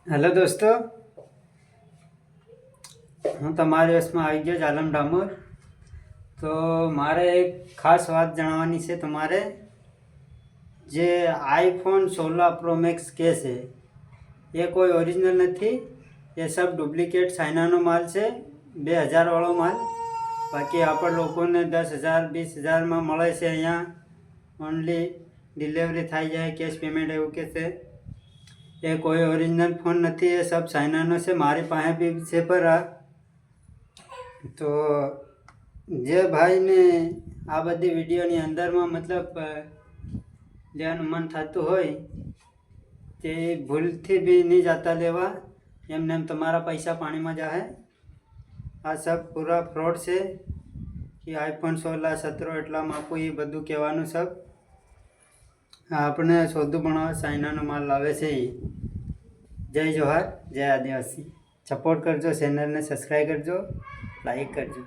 Hello दोस्तों, હું તમારી વસમાં આવી ગયો જાલમ ડામોર। તો મારે એક ખાસ વાત જણાવવાની છે તમારે। જે આઈફોન 16 પ્રો મેક્સ કે છે એ કોઈ ઓરિજિનલ નથી, એ સબ ડુપ્લિકેટ ચાઇનાનો માલ છે, 2000 વાળો માલ। બાકી આપણે લોકોને 10,000 20,000માં મળે છે। અહીંયા ઓનલી ડિલિવરી થઈ જાય, કેશ પેમેન્ટ એવું કે છે। એ કોઈ ઓરિજિનલ ફોન નથી, એ સબ ચાઇનાનો છે। મારી પાસે બી છે પર તો જે ભાઈને આ બધી વિડીયોની અંદરમાં મતલબ લેવાનું મન થતું હોય તે ભૂલથી બી નહીં જતા લેવા, એમને એમ તમારા પૈસા પાણીમાં જાહે। આ સબ પૂરા ફ્રોડ છે કે આઈફોન 16 17 એટલામાં આપું એ બધું કહેવાનું સબ આપણે સોદું બનાવવા ચાઇનાનો માલ લાવે છે। જય જોહાર, જય આદિવાસી। સપોર્ટ કરજો, ચેનલને સબસ્ક્રાઈબ કરજો, લાઈક કરજો।